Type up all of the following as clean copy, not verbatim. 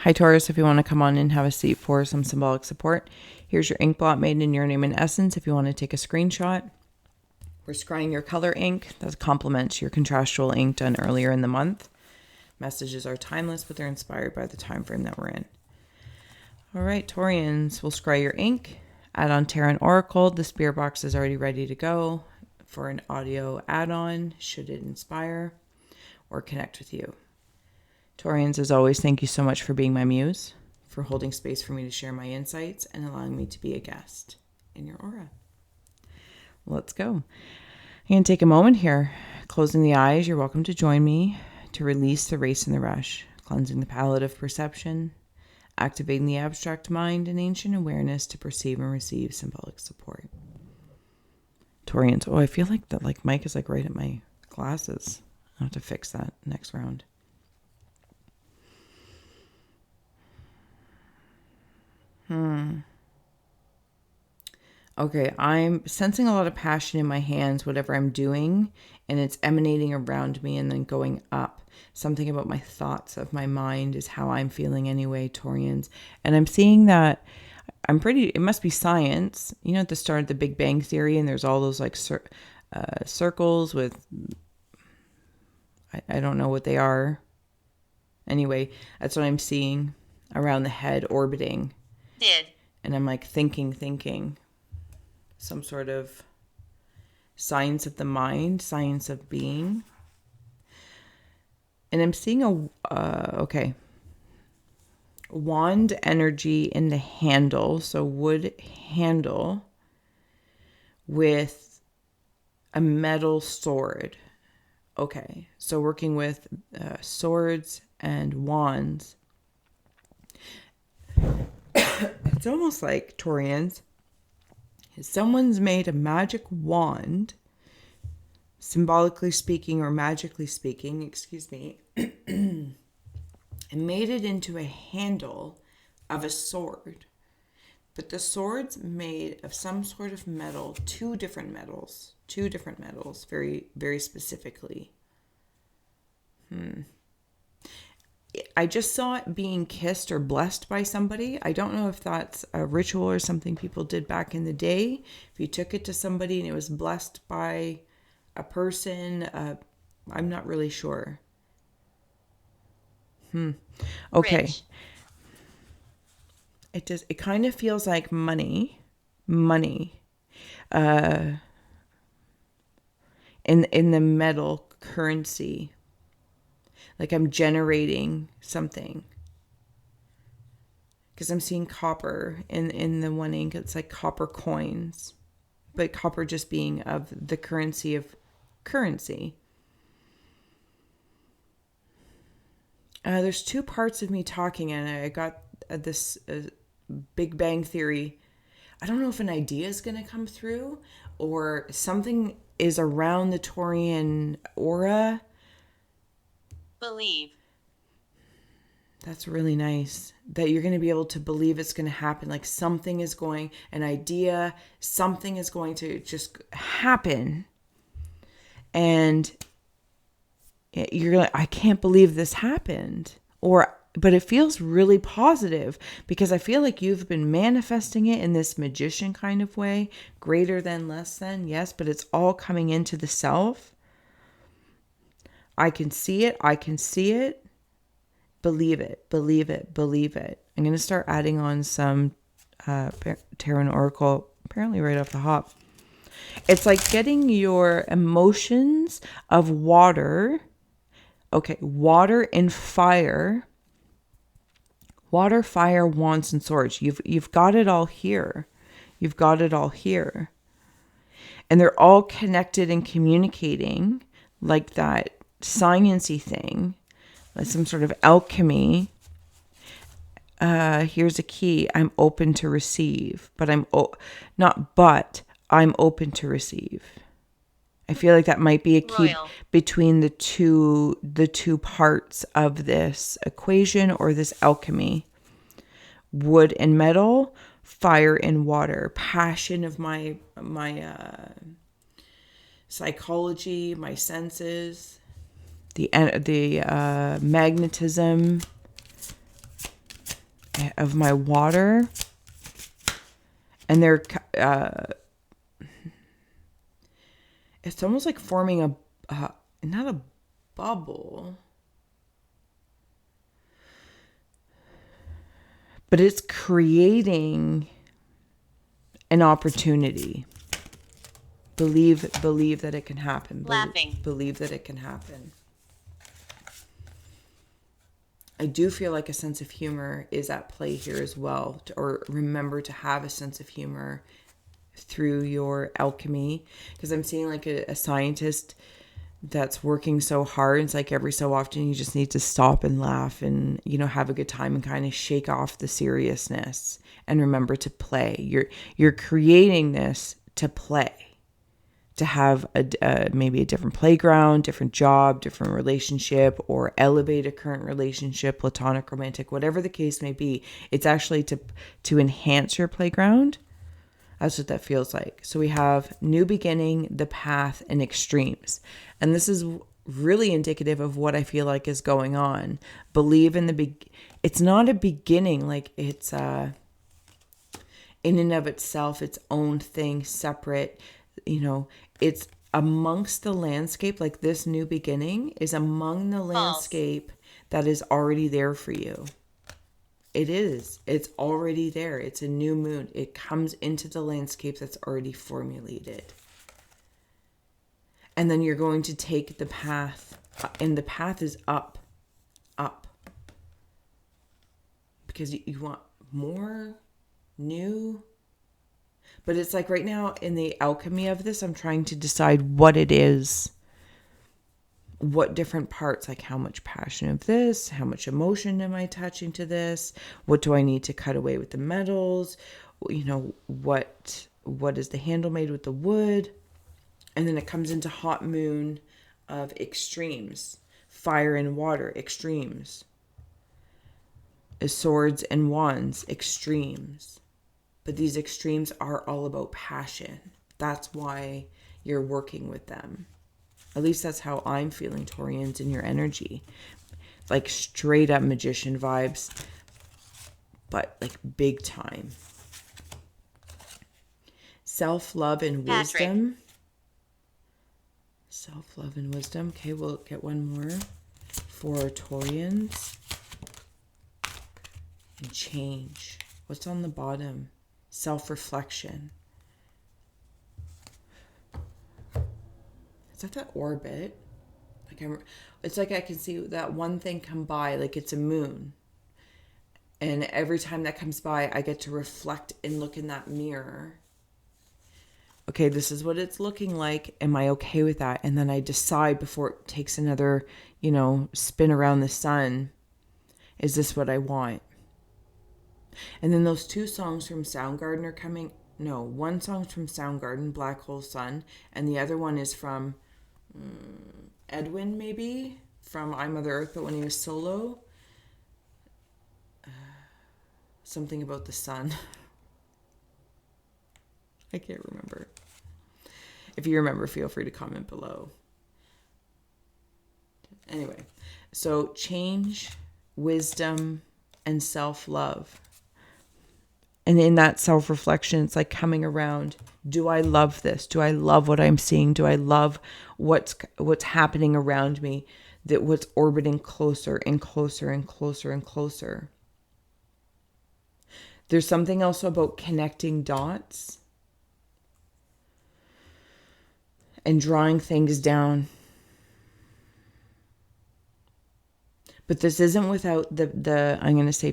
Hi, Taurus. If you want to come on and have a seat for some symbolic support, here's your ink blot made in your name and essence. If you want to take a screenshot, we're scrying your color ink. That complements your contrastual ink done earlier in the month. Messages are timeless, but they're inspired by the time frame that we're in. All right, Taurians, we'll scry your ink. Add on Tarot and Oracle. The spirit box is already ready to go for an audio add-on, should it inspire or connect with you. Taurians, as always, thank you so much for being my muse, for holding space for me to share my insights, and allowing me to be a guest in your aura. Let's go. I'm going to take a moment here. Closing the eyes, you're welcome to join me to release the race and the rush, cleansing the palette of perception, activating the abstract mind and ancient awareness to perceive and receive symbolic support. Taurians, I feel like the mic is right at my glasses. I'll have to fix that next round. Okay, I'm sensing a lot of passion in my hands, whatever I'm doing, and it's emanating around me and then going up. Something about my thoughts of my mind is how I'm feeling anyway, Taurians. And I'm seeing that it must be science. You know, at the start of the Big Bang Theory, and there's all those circles with, I don't know what they are. Anyway, that's what I'm seeing around the head orbiting. And I'm thinking. Some sort of science of the mind, science of being. And I'm seeing wand energy in the handle, so wood handle with a metal sword. Okay, so working with swords and wands. It's almost like, Taurians, someone's made a magic wand, symbolically speaking or magically speaking, and made it into a handle of a sword. But the sword's made of some sort of metal, two different metals, very, very specifically. I just saw it being kissed or blessed by somebody. I don't know if that's a ritual or something people did back in the day. If you took it to somebody and it was blessed by a person, I'm not really sure. Okay. Rich. It kind of feels like money. In the metal currency. Like I'm generating something. Because I'm seeing copper in the one ink. It's like copper coins. But copper just being of the currency of currency. There's two parts of me talking, and I got this Big Bang Theory. I don't know if an idea is going to come through or something is around the Taurian aura. Believe. That's really nice that you're going to be able to believe it's going to happen. Like something is going to just happen. And you're like, I can't believe this happened. But it feels really positive because I feel like you've been manifesting it in this magician kind of way. Greater than, less than, yes, but it's all coming into the self. I can see it. Believe it. I'm going to start adding on some Tarot and Oracle, apparently right off the hop. It's like getting your emotions of water. Okay, water and fire. Water, fire, wands, and swords. You've got it all here. And they're all connected and communicating like that science-y thing, like some sort of alchemy. Here's a key. I'm open to receive, but I'm open to receive. I feel like that might be a key Royal. between the two parts of this equation or this alchemy. Wood and metal, fire and water. Passion of my psychology, my senses, the magnetism, of my water, and they're it's almost like forming not a bubble, but it's creating an opportunity. Believe that it can happen. Believe that it can happen. I do feel like a sense of humor is at play here as well, or remember to have a sense of humor through your alchemy, because I'm seeing like a scientist that's working so hard. It's like every so often you just need to stop and laugh and, you know, have a good time and kind of shake off the seriousness and remember to play. You're creating this to play, to have maybe a different playground, different job, different relationship, or elevate a current relationship, platonic, romantic, whatever the case may be. It's actually to enhance your playground. That's what that feels like. So we have new beginning, the path, and extremes. And this is really indicative of what I feel like is going on. Believe in it's not a beginning, like it's in and of itself, its own thing, separate, you know, it's amongst the landscape. Like this new beginning is among the landscape that is already there for you. It is. It's already there. It's a new moon. It comes into the landscape that's already formulated. And then you're going to take the path, and the path is up. Because you want more, new. But it's like right now in the alchemy of this, I'm trying to decide what it is. What different parts, like how much passion of this, how much emotion am I attaching to this? What do I need to cut away with the metals? You know, what is the handle made with the wood? And then it comes into hot moon of extremes. Fire and water, extremes. Swords and wands, extremes. But these extremes are all about passion. That's why you're working with them. At least that's how I'm feeling, Taurians, in your energy. Like straight up magician vibes, but like big time. Self-love and wisdom. Self-love and wisdom. Okay, we'll get one more for Taurians. And change. What's on the bottom? Self-reflection. Is that orbit? It's like I can see that one thing come by, like it's a moon. And every time that comes by, I get to reflect and look in that mirror. Okay, this is what it's looking like. Am I okay with that? And then I decide before it takes another, you know, spin around the sun. Is this what I want? And then those two songs from Soundgarden are coming. No, one song's from Soundgarden, Black Hole Sun. And the other one is from Edwin, maybe, from I Mother Earth, but when he was solo. Something about the sun. I can't remember. If you remember, feel free to comment below. Anyway, so change, wisdom, and self-love. And in that self-reflection, it's like coming around. Do I love this? Do I love what I'm seeing? Do I love what's happening around me? That what's orbiting closer and closer and closer and closer. There's something also about connecting dots and drawing things down. But this isn't without the I'm going to say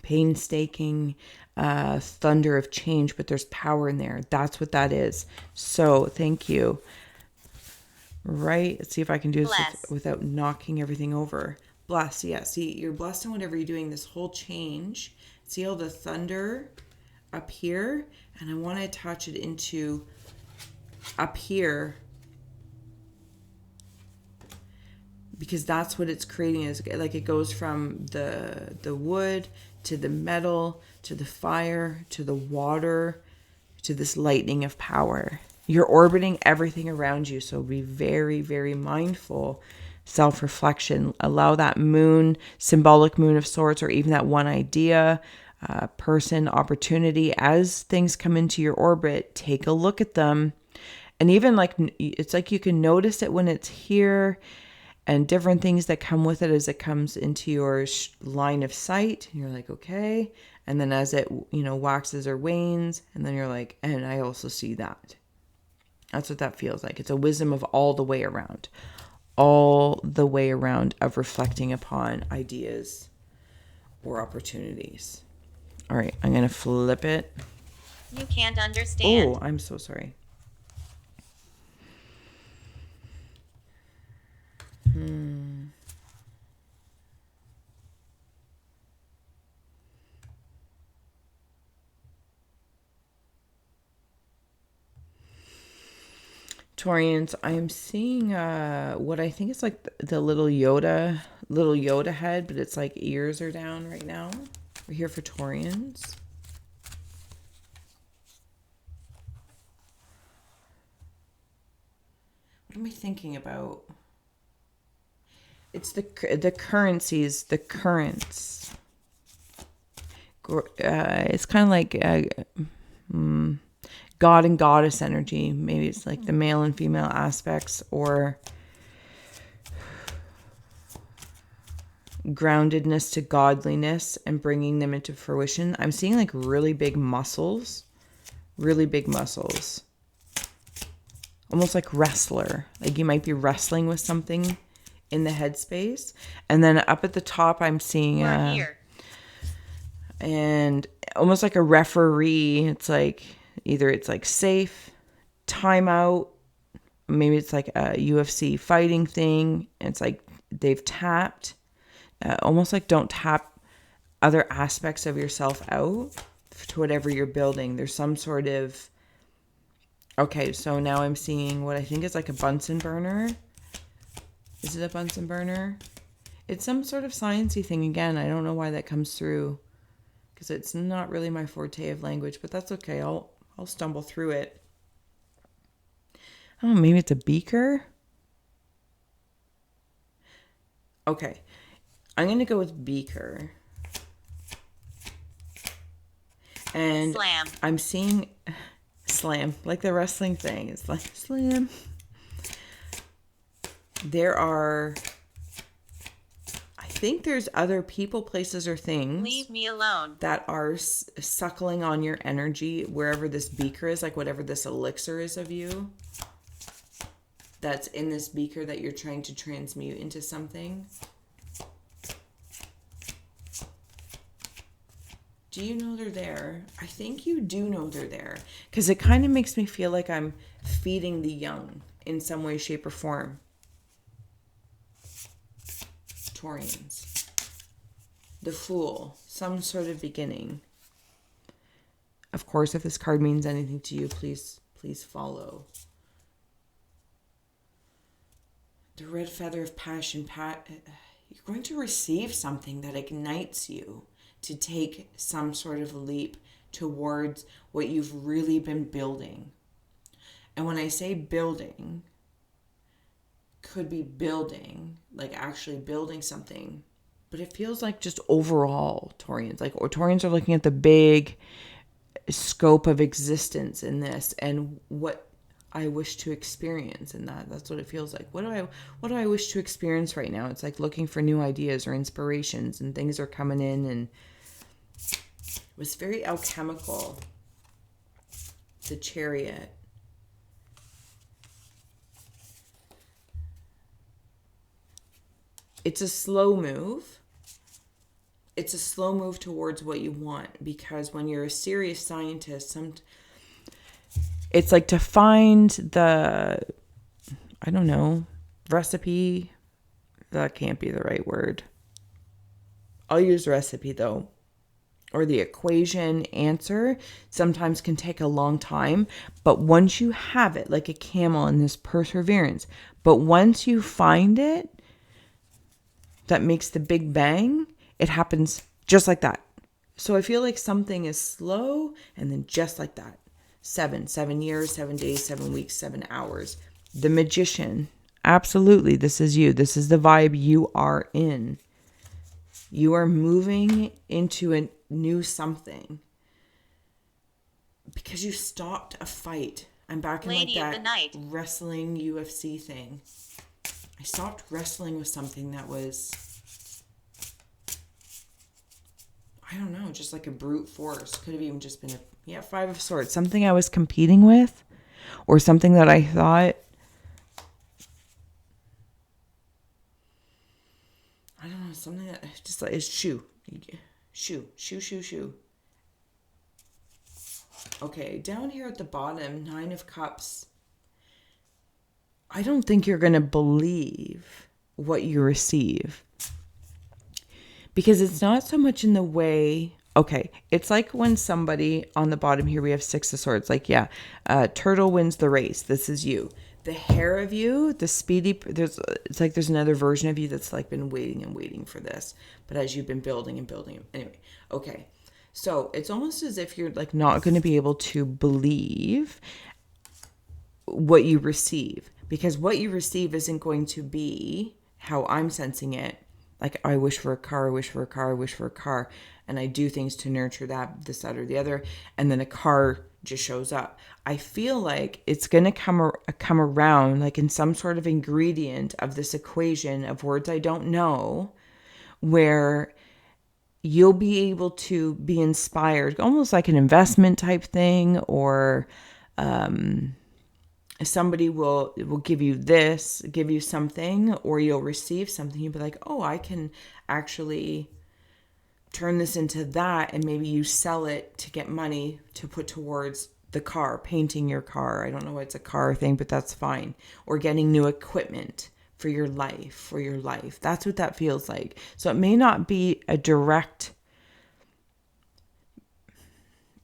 painstaking thunder of change, but there's power in there. That's what that is. So thank you. Right. Let's see if I can do this without knocking everything over. Bless. Yeah. See, you're blessed in whatever you're doing. This whole change. See all the thunder up here? And I want to attach it into up here. Because that's what it's creating. Is like it goes from the wood to the metal, to the fire, to the water, to this lightning of power. You're orbiting everything around you, so be very, very mindful self-reflection. Allow that moon, symbolic moon of sorts, or even that one idea, person, opportunity, as things come into your orbit, take a look at them. And even like, it's like you can notice it when it's here, and different things that come with it as it comes into your line of sight. You're like, okay. And then as it, waxes or wanes, and then you're like, and I also see that. That's what that feels like. It's a wisdom of all the way around. All the way around of reflecting upon ideas or opportunities. All right, I'm going to flip it. You can't understand. Oh, I'm so sorry. Taurians, I am seeing what I think is like the little Yoda head, but it's like ears are down right now. We're here for Taurians. What am I thinking about? It's the currencies, the currents. It's kind of like God and goddess energy. Maybe it's like the male and female aspects, or groundedness to godliness and bringing them into fruition. I'm seeing like really big muscles. Almost like wrestler. Like you might be wrestling with something in the headspace. And then up at the top, I'm seeing here. And almost like a referee. It's like either it's like safe, timeout, maybe it's like a UFC fighting thing. It's like they've tapped, almost like don't tap other aspects of yourself out to whatever you're building. There's some sort of, okay, so now I'm seeing what I think is like a Bunsen burner. Is it a Bunsen burner? It's some sort of sciencey thing again. I don't know why that comes through, because it's not really my forte of language, but that's okay. I'll stumble through it. Oh, maybe it's a beaker. Okay, I'm gonna go with beaker. And slam. I'm seeing slam, like the wrestling thing. It's like slam. There are, I think there's other people, places, or things. Leave me alone. That are suckling on your energy wherever this beaker is, like whatever this elixir is of you. That's in this beaker that you're trying to transmute into something. Do you know they're there? I think you do know they're there, because it kind of makes me feel like I'm feeding the young in some way, shape, or form. Taurians. The Fool. Some sort of beginning. Of course, if this card means anything to you, please follow. The Red Feather of Passion. You're going to receive something that ignites you to take some sort of leap towards what you've really been building. And when I say building, could be building, like actually building something, but it feels like just overall Taurians. Like, or Taurians are looking at the big scope of existence in this, and what I wish to experience in that. That's what it feels like. What do I wish to experience right now? It's like looking for new ideas or inspirations, and things are coming in, and it was very alchemical. The Chariot. It's a slow move. It's a slow move towards what you want, because when you're a serious scientist, it's like to find the, I don't know, recipe. That can't be the right word. I'll use recipe though. Or the equation answer sometimes can take a long time. But once you have it, like a camel in this perseverance, but once you find it, that makes the big bang, it happens just like that. So I feel like something is slow, and then just like that. 7 years, 7 days, 7 weeks, 7 hours. The Magician Absolutely, this is you. This is the vibe you are in. You are moving into a new something because you stopped a fight. I'm back in Lady like of the that Night. wrestling UFC thing. I stopped wrestling with something that was, I don't know, just like a brute force. Could have even just been Five of Swords. Something I was competing with, or something that I thought, I don't know, something that just like is shoe. Okay, down here at the bottom, 9 of Cups. I don't think you're going to believe what you receive. Because it's not so much in the way... Okay, it's like when somebody on the bottom here, we have 6 of Swords. Like, turtle wins the race. This is you. The hair of you, the speedy... It's like there's another version of you that's like been waiting and waiting for this. But as you've been building and building... Anyway, okay. So it's almost as if you're like not going to be able to believe what you receive. Because what you receive isn't going to be how I'm sensing it. Like, I wish for a car, I wish for a car, I wish for a car. And I do things to nurture that, this, that, or the other. And then a car just shows up. I feel like it's going to come around like in some sort of ingredient of this equation of words I don't know, where you'll be able to be inspired, almost like an investment type thing, or somebody will give you this, give you something, or you'll receive something. You'll be like, oh, I can actually turn this into that, and maybe you sell it to get money to put towards the car, painting your car. I don't know why it's a car thing, but that's fine. Or getting new equipment for your life, That's what that feels like. So it may not be a direct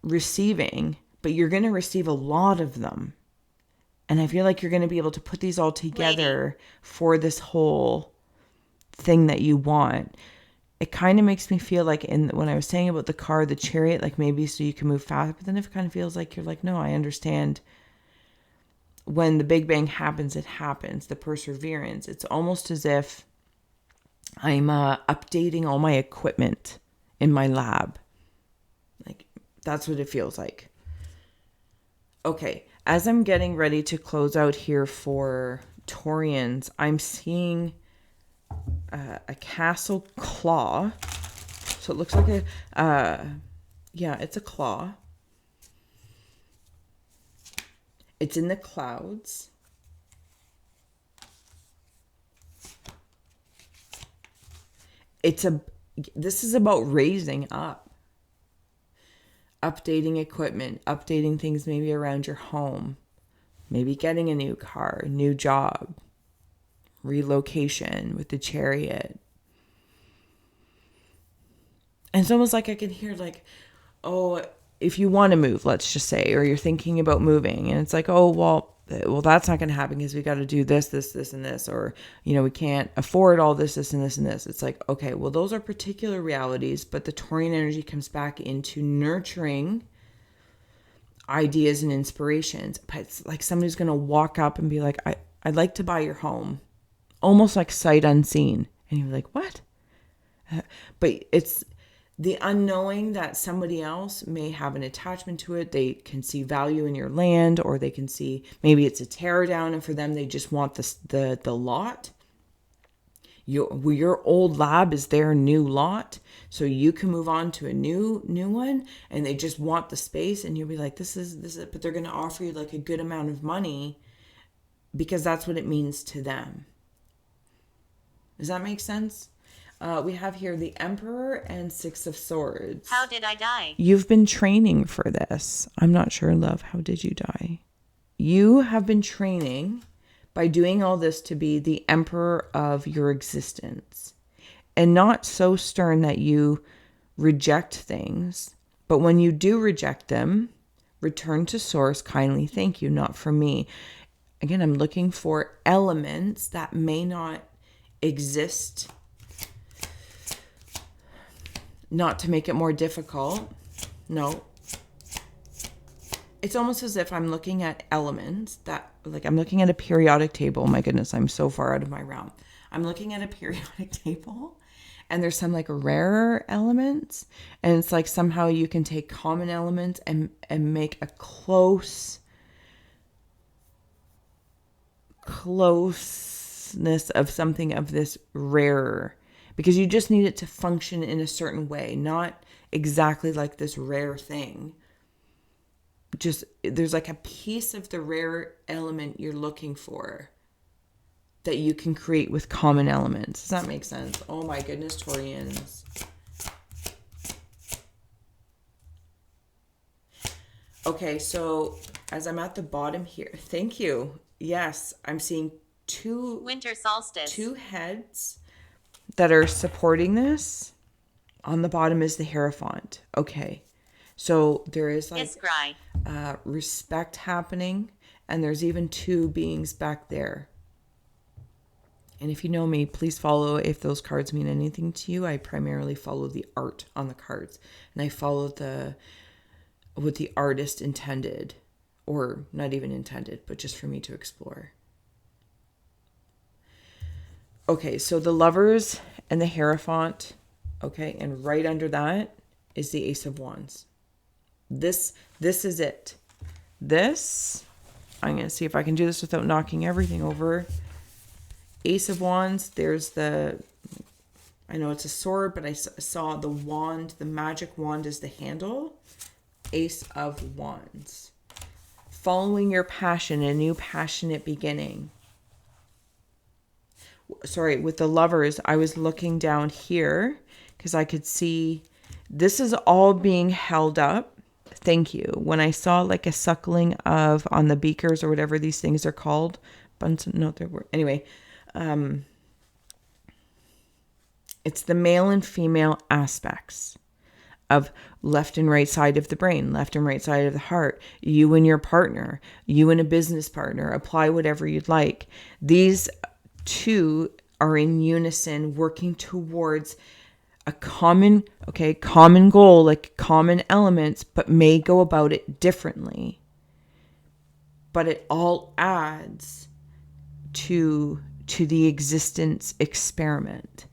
receiving, but you're going to receive a lot of them. And I feel like you're going to be able to put these all together for this whole thing that you want. It kind of makes me feel like when I was saying about the car, the chariot, like maybe so you can move fast, but then it kind of feels like you're like, no, I understand. When the Big Bang happens, it happens. The perseverance. It's almost as if I'm updating all my equipment in my lab. Like, that's what it feels like. Okay, as I'm getting ready to close out here for Taurians, I'm seeing a castle claw. So it looks like it's a claw. It's in the clouds. This is about raising up. Updating equipment, updating things maybe around your home, maybe getting a new car, new job, relocation with the chariot. And it's almost like I can hear like, oh, if you want to move, let's just say, or you're thinking about moving, and it's like, oh, well, that's not going to happen because we got to do this, and this, or, we can't afford all this, and this, and this. It's like, okay, well, those are particular realities, but the Taurian energy comes back into nurturing ideas and inspirations. But it's like somebody's going to walk up and be like, I'd like to buy your home, almost like sight unseen. And you're like, what? But it's the unknowing that somebody else may have an attachment to it. They can see value in your land, or they can see maybe it's a tear down, and for them they just want the lot. Your old lab is their new lot, so you can move on to a new one, and they just want the space, and you'll be like, this is, but they're going to offer you like a good amount of money because that's what it means to them. Does that make sense? We have here the Emperor and 6 of Swords. How did I die? You've been training for this. I'm not sure, love. How did you die? You have been training by doing all this to be the emperor of your existence. And not so stern that you reject things. But when you do reject them, return to source, kindly thank you, not from me. Again, I'm looking for elements that may not exist, not to make it more difficult. No. it's almost as if I'm looking at elements that, like, I'm looking at a periodic table. My goodness, I'm so far out of my realm. I'm looking at a periodic table, and there's some like rarer elements, and it's like somehow you can take common elements and make a closeness of something of this rarer, because you just need it to function in a certain way, not exactly like this rare thing. Just there's like a piece of the rare element you're looking for that you can create with common elements. Does that make sense? Oh my goodness, Taurians. Okay, so as I'm at the bottom here, thank you. Yes, I'm seeing Winter solstice. two heads that are supporting this. On the bottom is the Hierophant. Okay, so there is like iScry. Respect happening, and there's even two beings back there. And if you know me, please follow if those cards mean anything to you. I primarily follow the art on the cards, and I follow what the artist intended, or not even intended, but just for me to explore. Okay, so the Lovers and the Hierophant. Okay, and right under that is the Ace of Wands. This is it. This, I'm going to see if I can do this without knocking everything over. Ace of Wands, there's I know it's a sword, but I saw the wand, the magic wand is the handle. Ace of Wands. Following your passion, a new passionate beginning. Sorry, with the Lovers, I was looking down here because I could see this is all being held up. Thank you. When I saw like a suckling of on the beakers or whatever these things are called. Anyway, it's the male and female aspects of left and right side of the brain, left and right side of the heart, you and your partner, you and a business partner, apply whatever you'd like. These two are in unison working towards a common goal, like common elements, but may go about it differently. But it all adds to the existence experiment.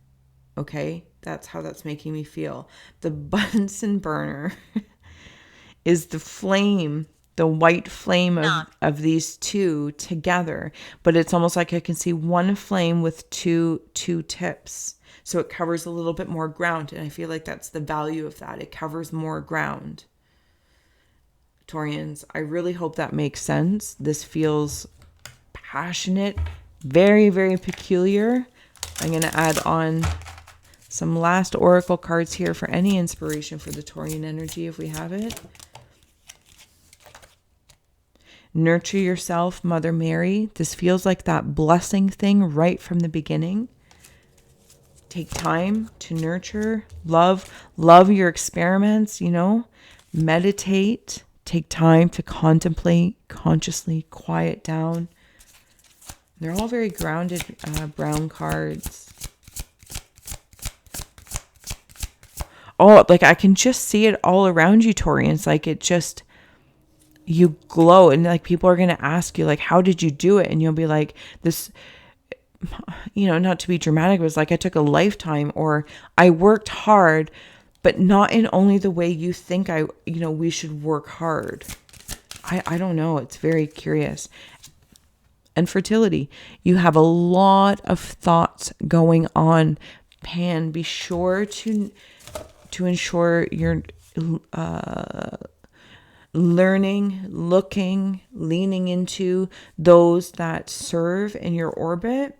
Okay? That's how that's making me feel. The Bunsen burner is the flame, the white flame of these two together. But it's almost like I can see one flame with two tips. So it covers a little bit more ground. And I feel like that's the value of that. It covers more ground. Taurians, I really hope that makes sense. This feels passionate, very, very peculiar. I'm going to add on some last oracle cards here for any inspiration for the Taurian energy if we have it. Nurture yourself, Mother Mary. This feels like that blessing thing right from the beginning. Take time to nurture, love your experiments, meditate, take time to contemplate, consciously quiet down. They're all very grounded brown cards. Oh, like I can just see it all around you, Taurians. Like it just, you glow, and like people are going to ask you like, how did you do it? And you'll be like, this, not to be dramatic, but it's like I took a lifetime, or I worked hard, but not in only the way you think we should work hard. I don't know. It's very curious. And fertility. You have a lot of thoughts going on, Pan. Be sure to ensure you're learning, looking, leaning into those that serve in your orbit,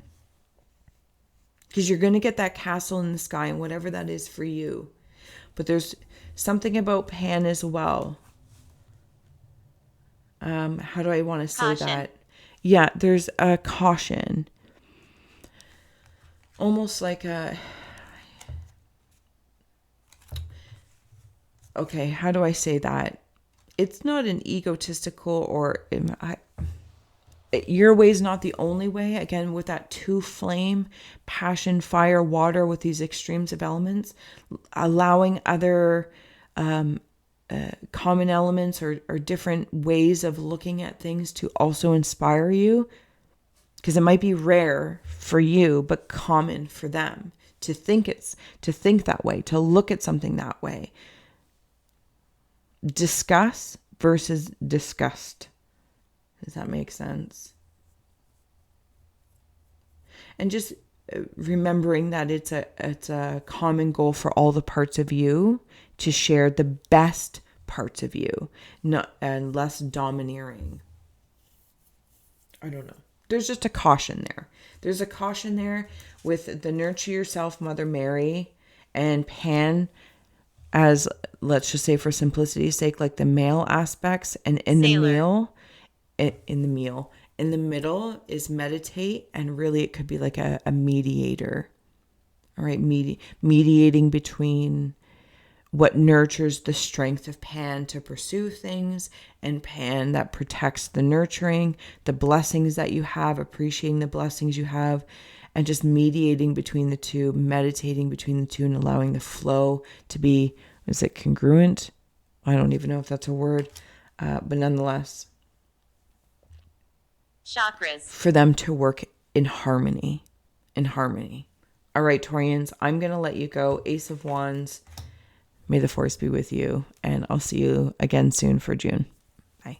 because you're going to get that castle in the sky and whatever that is for you. But there's something about Pan as well. How do I want to say Caution. that? Yeah, there's a caution. Almost like okay, how do I say that? It's not an egotistical your way is not the only way. Again, with that two flame, passion, fire, water, with these extremes of elements, allowing other common elements or different ways of looking at things to also inspire you, because it might be rare for you but common for them to think that way, to look at something that way. Discuss versus disgust. Does that make sense? And just remembering that it's a common goal for all the parts of you to share the best parts of you, and less domineering. I don't know. There's just a caution there. There's a caution there with the Nurture Yourself Mother Mary and Pan as, let's just say for simplicity's sake, like the male aspects, and in the middle is meditate, and really it could be like a mediator. All right, mediating between what nurtures the strength of Pan to pursue things, and Pan that protects the nurturing, the blessings that you have, appreciating the blessings you have, and just mediating between the two, meditating between the two, and allowing the flow to be, is it congruent? I don't even know if that's a word, but nonetheless, chakras, for them to work in harmony. All right, Taurians, I'm going to let you go. Ace of Wands. May the force be with you, and I'll see you again soon for June. Bye.